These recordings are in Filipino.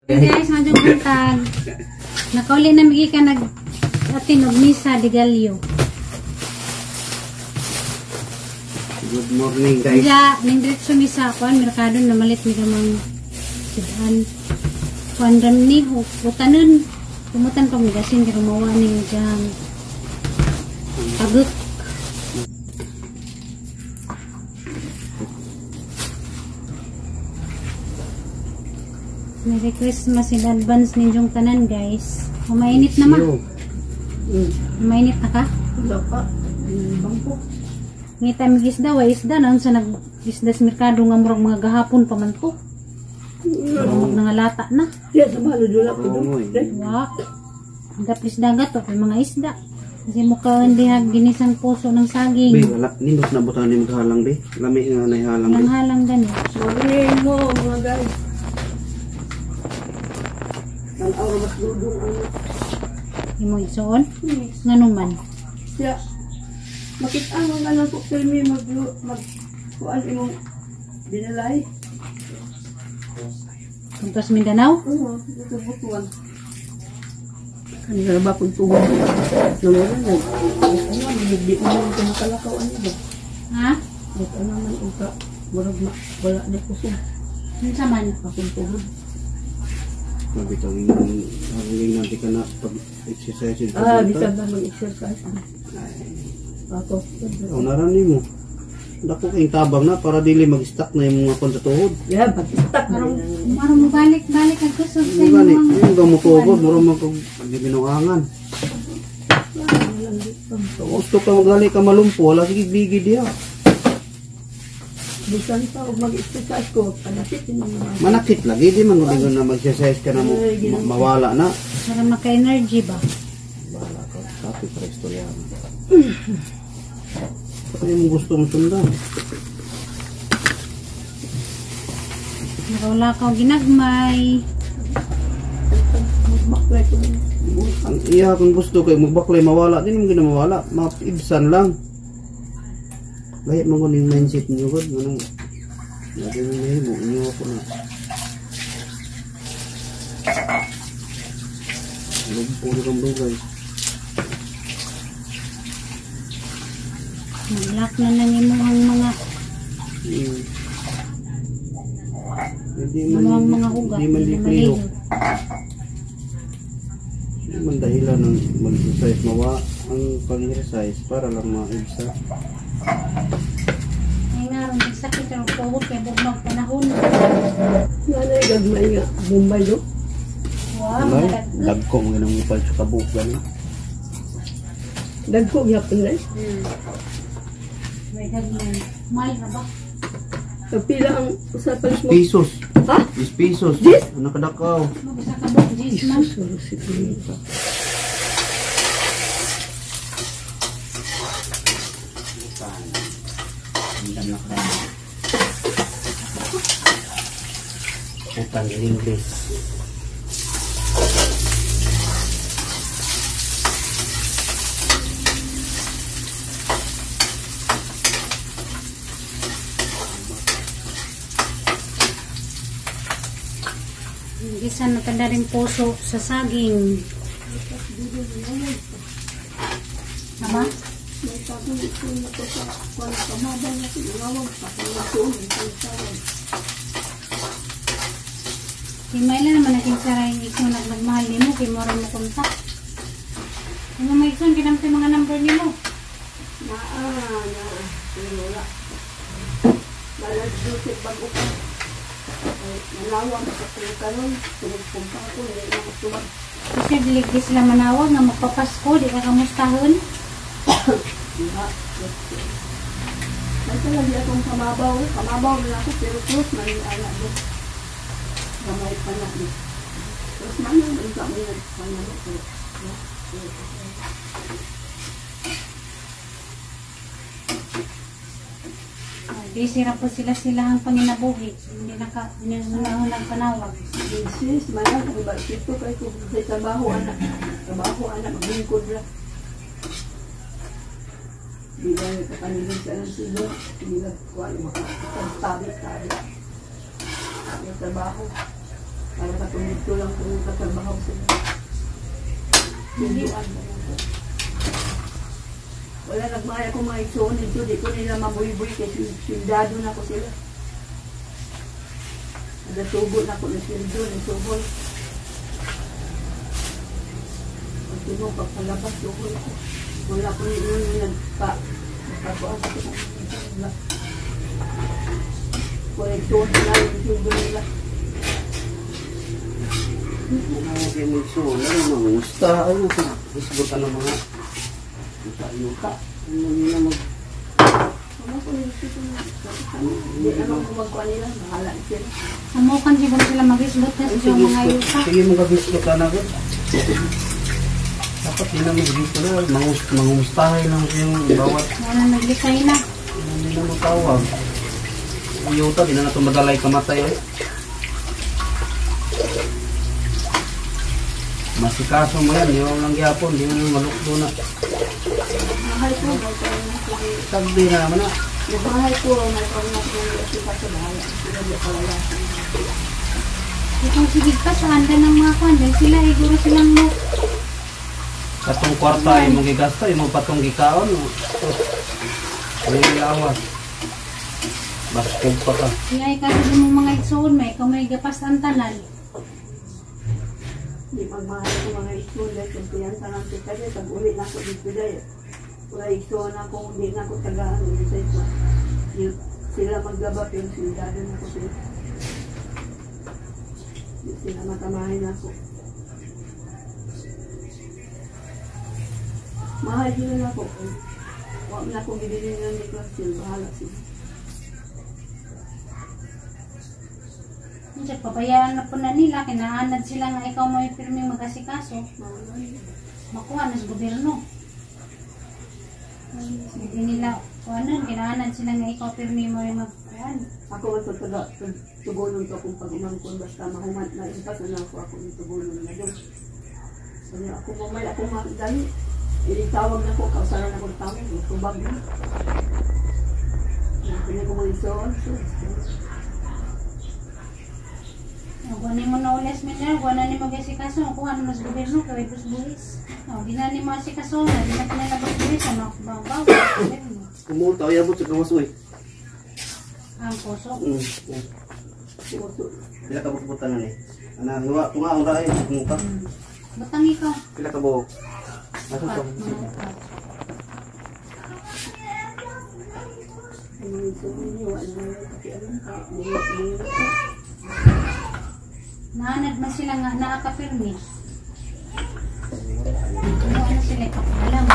Guys, madyo buntag. Nakauli na migi ka nag-atin og misa di Galyo. Good morning guys. Ya, ning diretso misa kon merkado na malit mi gamang sidan. Kuandam ni utanon. Kumutan pa mi gasin kay mawa ning jam. Aguk. Merry Christmas in advance ninyong tanan guys. Mainit na ma. Mainit na ka? Wala pa. Bangko. Ngita mig isda, way isda na sa nag-isda sa merkado nga murag mga gahapon pa man to. Murag nangalata na. Diya sa malo dula ko. Wa. Daplis dagat to kay mga isda. Kasi mukha hindi ginisang puso ng saging. Be, wala nindot na butan ni maghalang be. Lami nga na halang be. Nanghalang gani. Sorry mo mga guys. Ang aura mas dudong ang Imo igsoon? Ngano man? siya. Makita mo nga lang po filmi kuan imong dinalay. Puntos Mindanao? Oo, dito butuan. Kanina ba kung tuwa? Nung ano, hindi mo naman makalakaw ano ba? Ha? Ito naman uka. Wala na kusog. Ano sa man? Akong tuhod. Mabitang hangling natin ka na pag-exercise. Bisa ba mag-exercise? Ako. O narani mo. Dako kayong tabang na para dili mag-stack na yung mga kontratuhod. Yeah, pag-stack na Marong rin. mo balik-balik ang kusog sa Ano gani? imong Yung gamutugod, marong mag-binuangan. Gusto ka magali ka malumpo, wala sige bigi diya. Bisan pa, huwag mag-exercise ko. Panakit yun ang mga. Manakit lagi, di man kung na mag-exercise ka na mawala na. para maka-energy ba? Wala ka, sapi para istorya. Ano yung gusto mo sundan? Nakawala ka og ginagmay. Magbaklay ko. Ang iya kung gusto kayo magbaklay mawala, di naman ginamawala. Mapibsan lang. Lahit mo kuning mindset niyo God. Anong lagi mo nahimo, inyo ako na. Puro kang dugay. Naglak na nang imong mga Hindi imong mga ugat. Hindi man Hindi lipliho. maligo. Hindi man dahilan ng mag-exercise mawa. Ang pag-exercise para lang maibsa. Ay nga, ang sakit ang tuhod kay bugmag panahon. Nanay, gagmay nga. Bombay do. Wow, Ay, mga dagko mo ganang upal sa kabuk gani. Dagko, yapon na eh. may gagmay. Mahal na ba? Kapila ang sa palis mo. Pesos. Ha? 10 pesos. Yes. Ano kadakaw? Mag-isa ka ba? Jis man. Sorry, si Pinita. Utang in English. Isa na tanda rin puso sa saging. Tama? May tapong ito na ito sa kamabang na sinawag sa kanyang Himay lang naman natin sa rin ikso nagmahal ni mo. Kaya mo rin mo kontak. Ano may ikso, ginamit yung mga number ni mo. Wala. Malagdusip bago pa. Nalawang sa kanon. Tulog-pumpa ko. Hindi na matubag. Kasi diligdi sila manawag na magpapasko. Di ka kamustahon. May talaga akong kamabaw. Kamabaw na ako. Pero close na yung anak mo. Gamay pa na. Terus mana yung kami nagpanalo ko. Busy ra po sila ang panginabuhi. Hindi nagpanawag. Sis, mana kung ba ito kay ko sa trabaho anak. Trabaho anak maglingkod ra. Bilang ka kanilin sa ng silo. Bilang ko ano makakatabi. Yung trabaho. Para katulad ko lang kung katrabaho sila. Sinduan mo lang po. Wala nagmaya ko mga igsoon nito. Di ko nila mabuy-buy kasi sindado na ko sila. Nagasubo na ko na sindo, nasubol. Pag mo, pagpalabas, subol ko. Wala ko nila yung nagpakuan sa kong koleksyon nila yung sindo nila. Ano kayo magsulat, mga musta, ano, isbot ka ng mga yuta-yuta. Ano nila mag... Ano ko yung sindo nila? Hindi naman kumagkuhan nila, mahala sila. Samukan siguro sila mag-isbot na sa mga yuta. Sige mo kabisbot ka na agad. Dapat yun ang mag-isbot na, mangumustahay lang yung bawat... Wala naglikay na. Ano nila matawag. Ang yuta, di na ito madalay kamatay eh. Masikaso mo yan, yung lang gyapon, di mo nang malukdo na. Mahal ko, magkaroon na sige. Sagdi na naman na. Yung bahay ko, magkaroon na sige kasi sa bahay. Sila di pala. Itong sigig pa sa handa ng mga kwan. Dahil sila, iguro silang mo. Katong kwarta, yung mong gigasta, yung mong patong gikaon. Ano yung lawas? Baskog pa ka. Kaya ikaroon mo mga igsoon, may ikaw may gapas ang tanan. Di pagmahal ko mga school dahil kung piyansa ng kita dahil pag-uwi na ako dito dahil wala iso na kung hindi na ako tagaan hindi sa ito sila maggaba pero sindado na ako sila hindi sila matamahin ako mahal sila na ako huwag na akong bibili ng Nicolas sila bahala sila Diyan, pabayaan na po na nila. Kinahanad sila nga ikaw mo ipirming mag-asikaso. Makuha na sa gobyerno. Hindi nila, kinahanad sila nga ikaw pirming mo yung magkuhan. ako ang tugunan ko kung pag-umangkon basta mahumat na impas na ako yung tugunan na doon. Sabi ako mamay ako dali. Itawag na ko, kausaran ako ng tawag. Tubag na. Pinag ko mga isoon. Guwanin mo na ulit mineral, guwanan ni mag-asikaso. Kuha na mas gobyerno, kaway buwis. Di na ni mag-asikaso na, di na pinalabas buwis. Ano, baw-baw. Kumulta, ayabot sa kawasoy. Ang puso. Pila ka bubutan na ni? Ana, hiwa, tunga ang rahay, kumuka. Batang ikaw. Pila ka buhok? Aso ka? Ang isoon niyo, wala na yung kakialam ka. Nahanad man sila nga nakakapirmi. Ano sila ikapalam.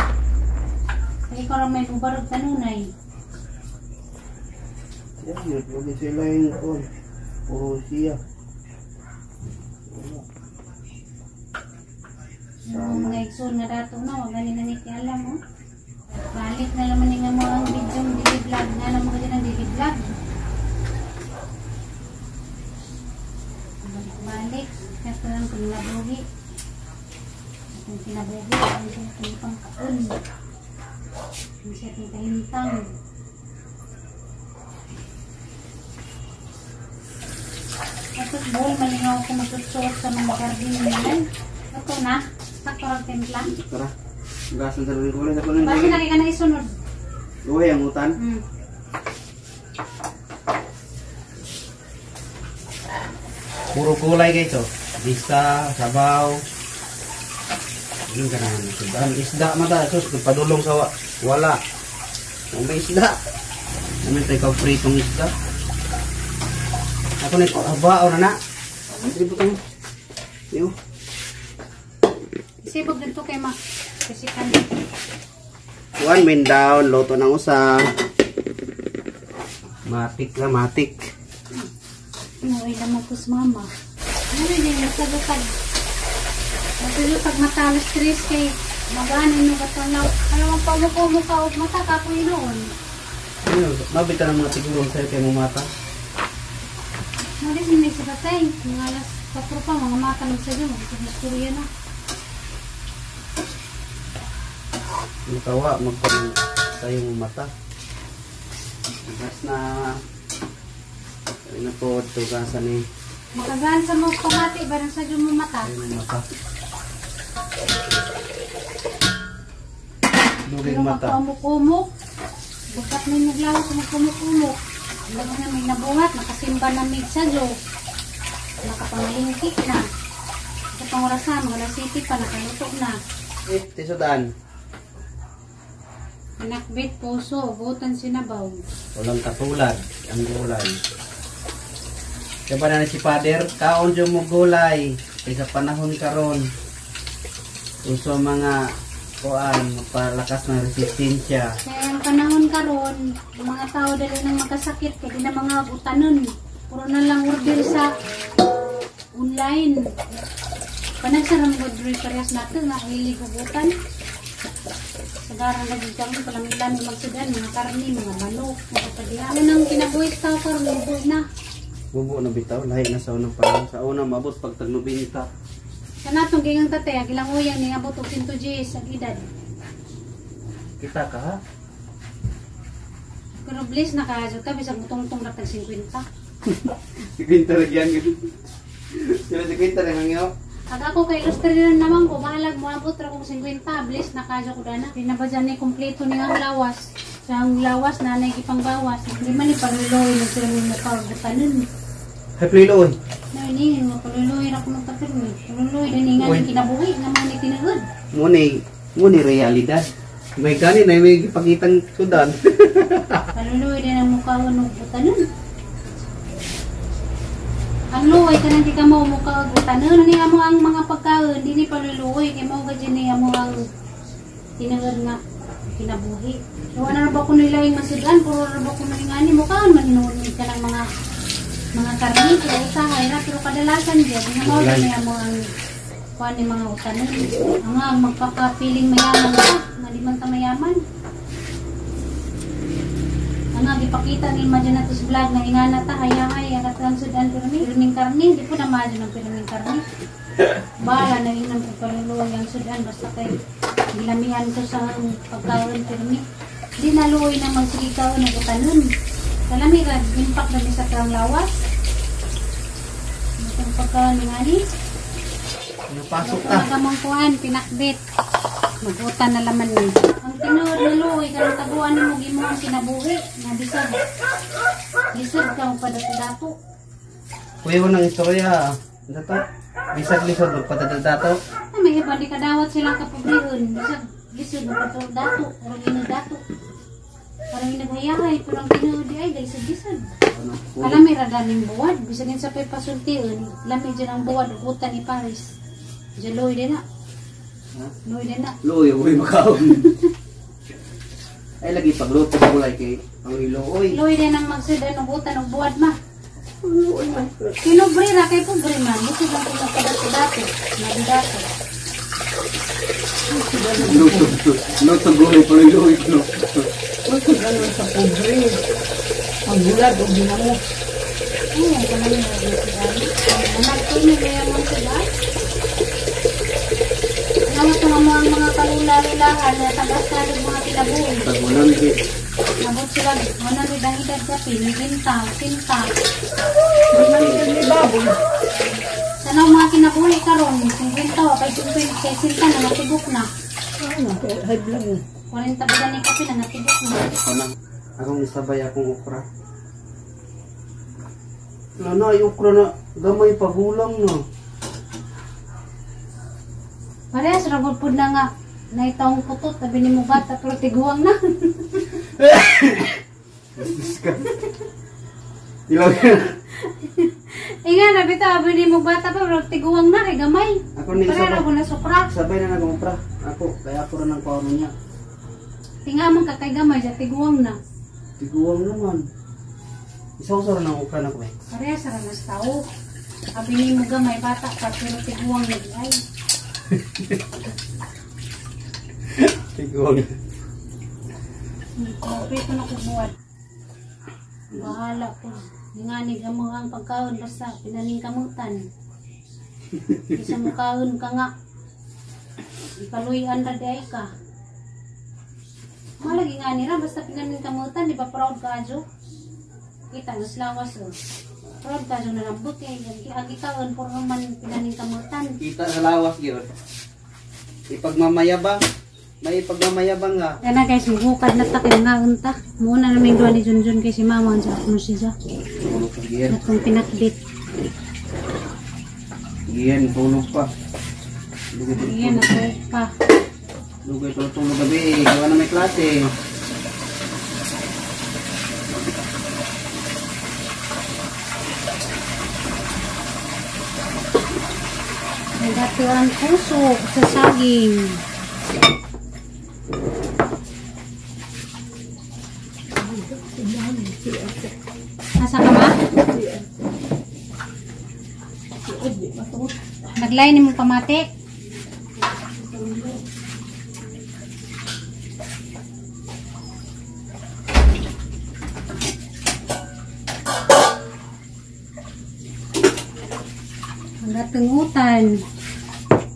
Kaya ikaw rin may bubarog tanunay. Yan, huwag sila yung kon. Puro siya. Yung mga igsoon nga dato na, huwag ganin na nikialam mo. Balik na naman nga mo ang video ng dili-vlog. Nga naman ka dyan ang dili-vlog. Balik. Kasi lang kung nabuhi. Kung kinabuhi, ang siya kung pangkaon. Ang siya kung kahintang. Tapos buhay malingaw ko magsusuot sa mga garden nila. Ito na. Saktorang timpla. Tara. Gasan sa rin ko ulit. Ako Basi nang lagi ka na isunod. Uy, ang utan. Puro kulay kayo ito. Bisa, sabaw. Yung ka naman. Isda mata. Sus, padulong sa wala. Kung may isda. Namin tayo ka-pritong isda. Ako na ito. Aba, o na na. Sibutang. Yo. Sibog dito kay Ma. Kasi kan. One min down. Loto ng usa. Matik na, matik. Inuwi naman po sa mama. Ano yun, nagsalutag. Nagsalutag matalas stress kay maganin yung katanaw. Alam mo pa mo ka o mata ka po yun. Mabita ng mga tigurong sa'yo kayo mong mata. Nalis mo na sa batay. Mga alas 4 pa, mga mata lang sa dyan. Magkakasturya na. Matawa, magpapang tayo mong mata. Igas na. Kaya na po, ito kasa ni Makagaan sa mo pamati ba nang sa mo mata? Ayun ang mata. Dugay Pero mata. magkumuk-kumuk. Bukat na yung naglawas sa magkumuk-kumuk. Alam na may nabuhat, nakasimba na may sadyo. Nakapangalingkik na. Sa pangurasan, mga city pa, nakaluto na. Tisudan. Pinakbit, puso, butan sinabaw. Walang katulad ang gulay. Kaya ba na si Father, kaon dyan mo gulay. Kaya sa panahon karon uso mga kuan, mapalakas ng resistensya. Kaya ang panahon karon, ang mga tao dali nang magkasakit, kaya di na mga utanon. Puro na lang order sa online. Panagsarang order parehas natin, nga hiligubutan. Sagarang nagigam ko palang ilan magsudan, mga karni, mga manok, mga padihan. Ano nang kinabuhit tao karon, lubo na. Bubo na bitaw, lahi na sa unang panahon. Sa unang mabot pag tagnubinta. Sa natong gingang tate, agilang uyang ni abot og 110 sa edad. Kita ka ha? Pero bliss na kaso ka, bisag mutong-tong na tag 50. Si Quinta nagyan gid. Sila si Quinta rin hangyo. Pag ako kay illustrator naman ko, bahalag mo abot ra kong 50, bliss na kaso ko dana. Di na ba dyan ni kompleto ni ang lawas. Sa ang lawas na naigipang bawas. Hindi man ni paluloy, nagsilang mo kagutan Hay Pliloy. Nainingin mo, paluloy ra ko magpapirmi. Paluloy, daningan Uy. yung kinabuhi, naman ni tinagod. Muni realidad. May gani na may ipakitang sudan. Paluloy din ang mukha ko nung butanon. Ang luoy ka nang di ka mo mukha ko butanon. Ni amo ang mga pagkaon, di ni paluluoy. Kaya mo ka dyan ni amo ang tinagod nga kinabuhi. So, ano na ba ko nila yung masidan? Puro na ba ko nila ni mukhaan? Maninunin ka ng mga karni, pero usahay na. Pero kadalasan dyan, di na mo ni amo ang kuha ni mga utanon. Ang magpapapiling mayaman ka, nga di man ta mayaman. Ang ipakita ni Madyo natis vlog na ingana ta, hayahay, agat lang sudan pirming karni, di po na Madyo ng pirming karni. Bala na inang pagpaluloy ang sudan, basta kay gilamihan ko sa pagkawan pirmi. Di naluoy na magsigaw ng utanon. Kalami ka, impact na sa krang lawas. Itong pagkawan ni Ngani. Napasok ka. Magamang kuhan, pinakbit. Magutan na laman ni. Ang tinululoy, karang taguan mo gimo ang kinabuhi. Nabisag. Lisod ka mo pa dato-dato. Kuya mo ng istorya. Dato. Bisag lisod magpadadato. May iba di kadawat silang kapobrihon. Bisag lisod mo dato. Parang inadato. Parang inaghayahay. Pero ang tinuli ay lisod-lisod. Kalami radaning buwad. Bisagin sa pay pasultiun. Lami dyan ang buwad. Ugutan ni Paris. Diyan loy din na. Loy din na. Loy, uy makaon. Ay lagi pagluto ng gulay kay Pangiloy. Loy din ang magsudan. Ugutan ng buwad ma. Uy, man. Kinubre ra kay pobre man. Lisod ang pinagkadato-dato. Nadidato. Luto gulay Pangiloy. Uy, kung ganun sa pobre. Ang bulag o ginamo. Oo, kalami na magsudan. Anak ko nila yung magsudan. Nawat nga ang mga kalula-lulahan na tagas-tagas mga kinabuhi. Tagulan kay. Nabot sila, mana rin ang edad ka, pinibintang, tinta. Malitan ni baboy. Sana ang mga kinabuhi karon, 50 o kay 20, kay sinta na natibok na. Ano, high blood na. 40 ba ni kape na natibok na. Ako na. Akong isabay akong okra. Wala na, yung okra na gamay pagulang na. Parehas, ragod po na nga. Naitawang putot, tabi ni mo bata, pero tiguang na. Bastos ka. Ilaw ka na. Inga, nabi ito, tabi ni mo bata pa, pero tiguang na, kay gamay. Ako ni Pareha sabay. ragod na sopra. Sabay na nagong okra. Ako, kaya ako rin ang paano niya. Tingamang ka kay gamay, siya tiguang na. Tiguang naman. Isaw-saw ng okra na ko eh. Parehas, ranas tao. Sabi ni mo gamay, bata pa, pero tiguang na. Ay, Tiguang. Prito na kubuhat. Bahala po. Nganig ang mga pagkaon basta pinaning kamutan. Isa mo kaon ka nga. Ikaluyan na day ka. Malagi nga nila basta pinaning kamutan. Di ba proud ka, Jo? Kita, mas lawas o. Pero kaso na lambot eh. Ang ikaon, puro man pinaning kamutan. Kita sa lawas gyud. Ipagmamayabang. May ipagmamayabang nga. Kaya na guys, hukad na takin nga unta. Muna namin doon ni Junjun kay si mama ang sa ako siya. Tulog pa giyan. At kung pinakbit. Giyan, tulog pa. Ayan, ako pa. Lugay tulog gabi. Gawa na may klase. Nagato ang puso sa saging. Nasa ka ba? Naglain ni mo pamati? Tungutan.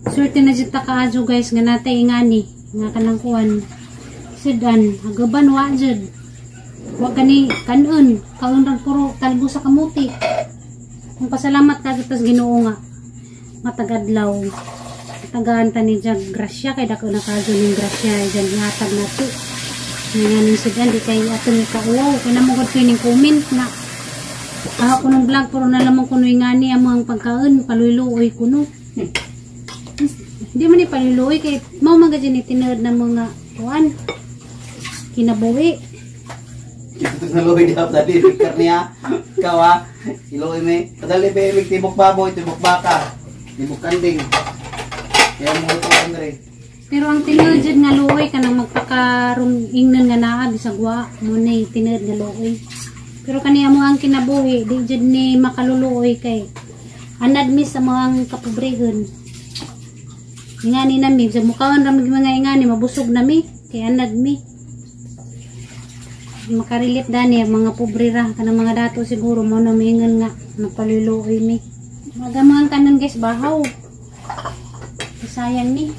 Swerte na dito kaadyo guys nga natay ingani nga kanang kuan. Sidan, hagaban wa jud. Wa gani kanon, kaon ra puro talbo sa kamuti. Kung pasalamat ka sa Ginoo nga matagadlaw. Tagaan ta ni jag grasya kay dako na kaadyo ning grasya diyan ihatag nato. Ngayon sidan di kay ato ni kauwaw kinamugod ko ning comment na ako nung vlog, puro na lamang kuno ingani ang mga pagkaon, paluloy kuno. Hindi man ni paluloy, kay mau mga dyan itinod na mga kuan, kinabuhi. Ito na loy di tadi pikir niya. Kawa, iloy me. Kadali ba imig tibok baboy, tibok baka, tibok kanding. Kaya mo ito Andre. Pero ang tinod dyan nga luoy, kanang magpakarong ingnan nga naa, bisagwa, muna itinod nga luoy. Pero kaniya mo ang kinabuhi, di dyan ni makaluluoy kay anad mi sa mga kapobrehon. Ingani na mi, sa mukhaon ramig mga ingani, mabusog na mi, kay anad mi. Makarilit dani ang mga pobre ra, kanang mga dato siguro mo na mingan nga, napaluluoy mi. Magamang kanan guys, bahaw. Sayang ni.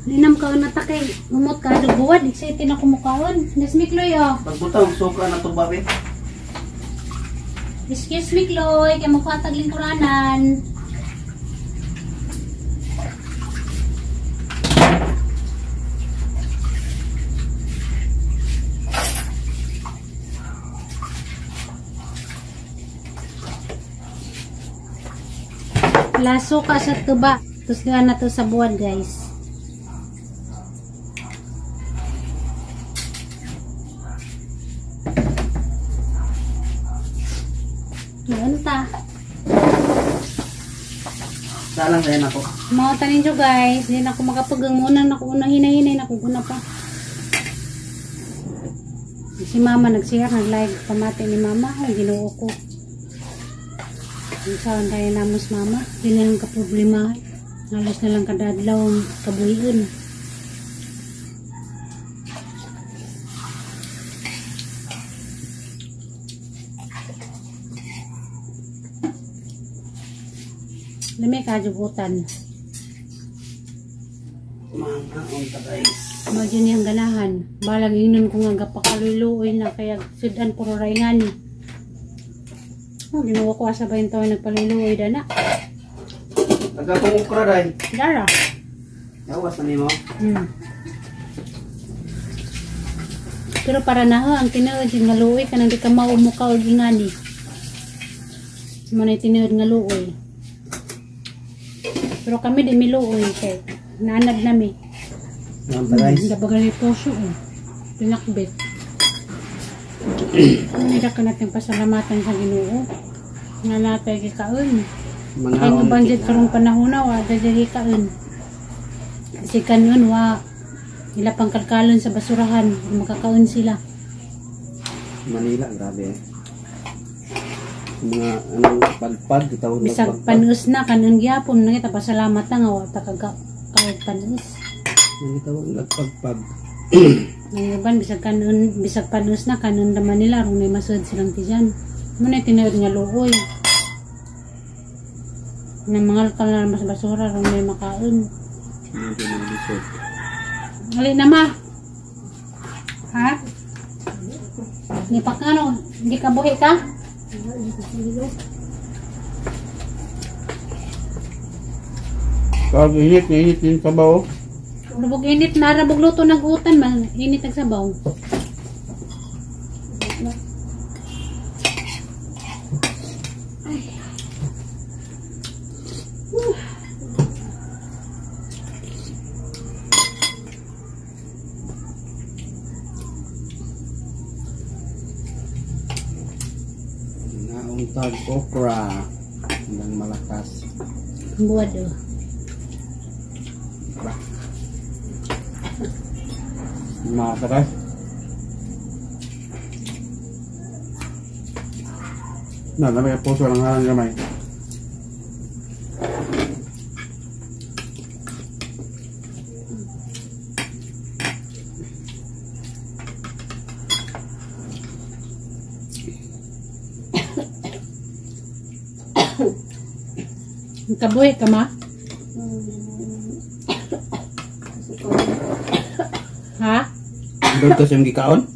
Linam kaon na ta kay umot ka adto buwad excited na kumukaon. Desmikloy oh. Pagbutaw suka na to babe. Excuse me Kloy, kay magpatag lingkuranan. Laso ka sa tuba. Tapos gawin na to sa buwad guys. Ganta. Salang din ako. Mga tanin nyo guys. Hindi na ako makapagang muna. Hinay-hinay na kung pa. Si mama nag-share. Nag-live pamati ni mama. Ay ginoo ko. Ang saan tayo namos mama. Hindi na lang ka-problema. Halos na lang kadadlaw kabuhiin. Lamig kajubutan. Mga unta guys. Medyo niyang ganahan. Balang inon ko nga gapakaluluoy na kaya sudan puro raingani. Oh, ginawa ko asabay tayo nagpaluluoy dana. Nagkakungukra dahil. Dara. Yawas na nimo. Pero para na ho, ang tinuod yung ngaluoy ka nang di ka maumukaw ingani. Muna yung tinuod ngaluoy. Pero kami di miluoy kay nanad nami. Unta guys. Dabagal yung puso eh. Pinakbit. Nila ka natin pasalamatan sa Ginoo. Nga natay kikaon. Kaya nga banjit karong panahon na wa dadali kaon. Kasi kanon wa nila pang kalkalon sa basurahan, makakaon sila. Manila grabe. Mga anong pagpag tawag na Bisag panus na kanon gyapon na kita pasalamat na nga wa ta kagawag panus. Ang tawag na pagpag. Ang iban bisag panus na kanon naman nila rong may masud silang tiyan. Muna tinuod nga luoy. Na mga kal na mas basura rong may makaon. Hindi na lisod. Hali na ma. Ha? Di pa ka ano, hindi ka buhi ka? Pag init yung sabaw. Rabog init na, rabog luto nag-utan man. Init ang sabaw. Nauntag okra. Hanggang malakas. Buwad oh. Masarap. May puso lang harang gamay. Kabuhi ka ma? Ha? Doon to siyang gikaon?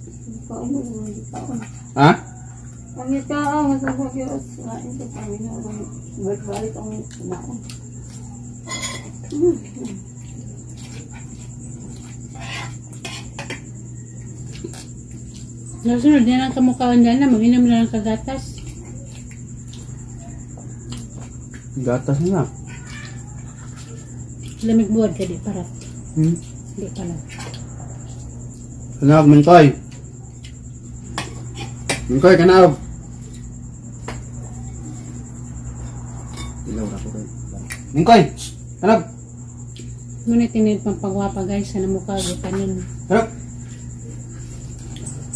Ha? Kami tao, masabot yung sinain ko kami na balik ang sinain. Nasunod yan ang kamukhaan dyan na mag-inom na ng kagatas. Gatas na. Lamig buwad ka di parat. Di parat. Kanawag, Mingkoy. Mingkoy, kanawag. Ilaw na ko kayo. Mingkoy! Kanawag! Ngunit tinid pang pagwapa guys sa namukha tanin. Kanawag!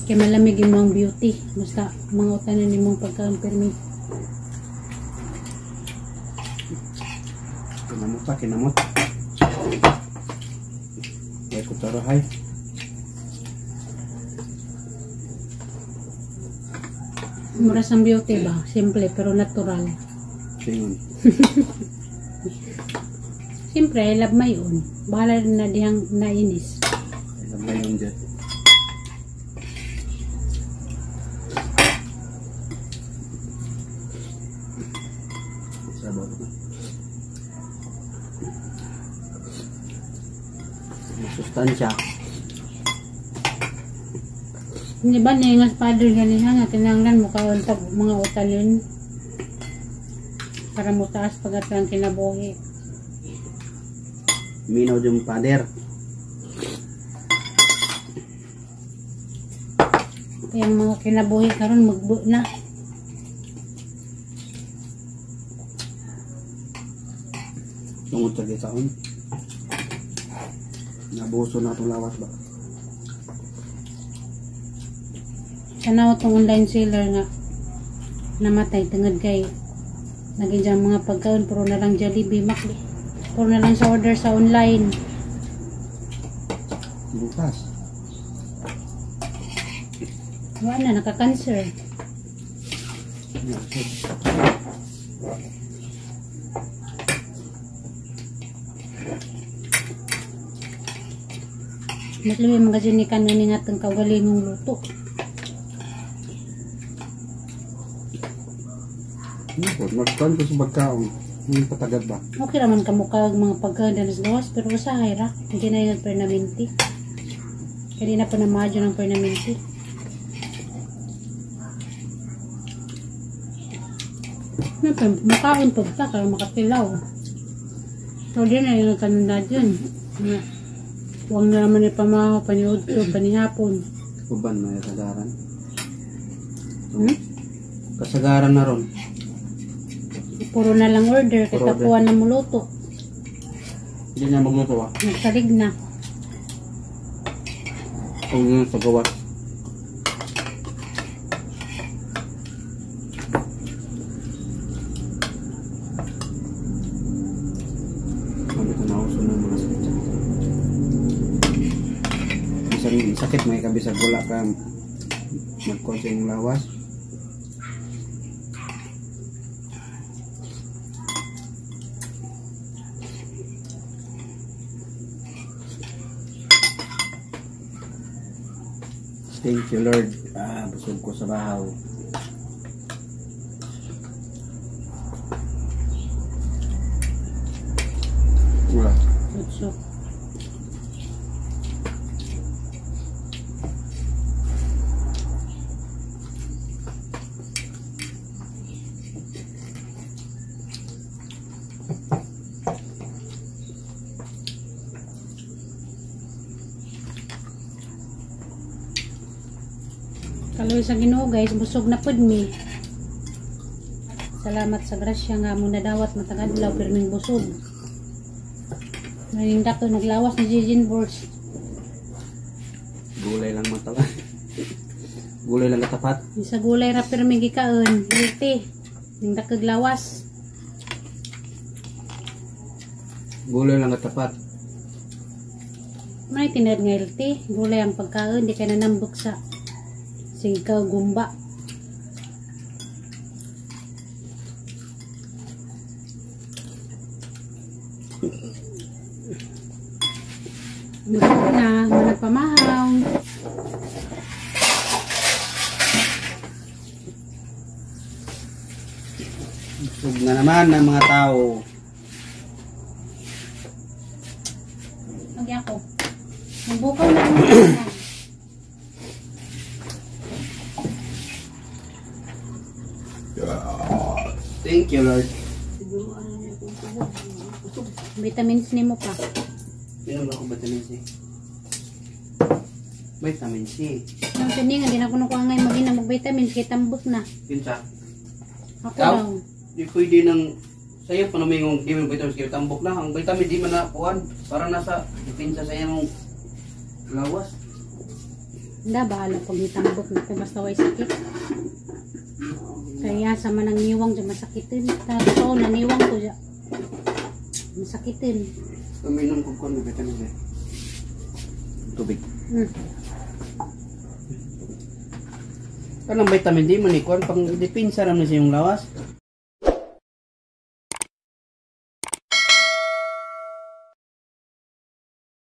Kaya malamig yung mga beauty. Basta mga utanan yung mga pagka-permit. Kinamot pa, kinamot. May kutsara, hay. Mura sang beauty ba? Simple pero natural. Singon. Siyempre, I love my own. Bahala na dihang nainis. Alam ba yung jet? Sabaw na. Masustansya. Hindi ba niya father ganihan nga tinanglan mo kauntag mga utalin para mo taas pagkatang kinabuhi. Minaw yung pader. Kaya ang mga kinabuhi karon magbu na. Tungod sa gitaon. Nabuso na itong lawas ba? Sana itong online seller nga namatay tungod kay naging dyan mga pagkaon puro na lang Jollibee, Macdo. Puro na lang sa order sa online. Bukas. Wala na, naka-cancer. Matluwi mga sinikan na nga itong kagalingong luto. Magkuhan ko sa pagkaon. Yung patagad ba? Okay naman kamukha ang mga pagkaon na gawas pero usahay ra. Hindi na yung pernaminti. Kaya na pa na madyo ng pernaminti. Makaon pa ba kaya makatilaw. So din na yung kanunda dyan. Huwag na naman ipamaho, paniod ko, panihapon. Uban may kasagaran. Kasagaran na ron. Puro na lang order, Puro katapuan na muluto. Hindi niya magluto ah. Nagsalig na. Kung yun sa gawas. Sabi ko na uso ng mga sakit. Isang sakit may kabisag wala ka magkonseng lawas. Thank you, Lord. Busog ko sa bahaw. Wala. Sutsok. Kaloy sa Ginoo guys, busog na pud mi. Salamat sa grasya nga mo nadawat matag adlaw pero ning busog. Nanindak ko naglawas ni Jijin Bors. Gulay lang matawa. Gulay lang katapat. Isa gulay ra pero may gikaon, healthy. Nindak kag lawas. Gulay lang katapat. May tinad nga healthy, gulay ang pagkaon, di ka nanambok sa sige ka gumba. Busog na, manag pamahaw. Busog na naman ng mga tao. Lagi ako. Magbukaw na ang mga Thank you, Lord. Siguro ano niya kung busog. vitamins ni mo pa. Pinom ako vitamin C. Vitamin C. Nang tini nga, di na ko nakuha ngayon maging mag-vitamins kay tambok na. Kinsa? Ako Ikaw? daw. Di pwede nang sa'yo pa naman yung di mo vitamin C. Tambok na. Ang vitamin di man na kuhan. Para nasa depensa sa iyong lawas. Hindi, bahala pag itambok na ko basta way sakit. Kaya sa manang niwang dyan masakitin. Tapos naniwang ko dyan. Masakitin. Uminom ko kuhan ng vitamin C. Tubig. Kanang vitamin D man ni kuhan pang depensa naman sa iyong lawas.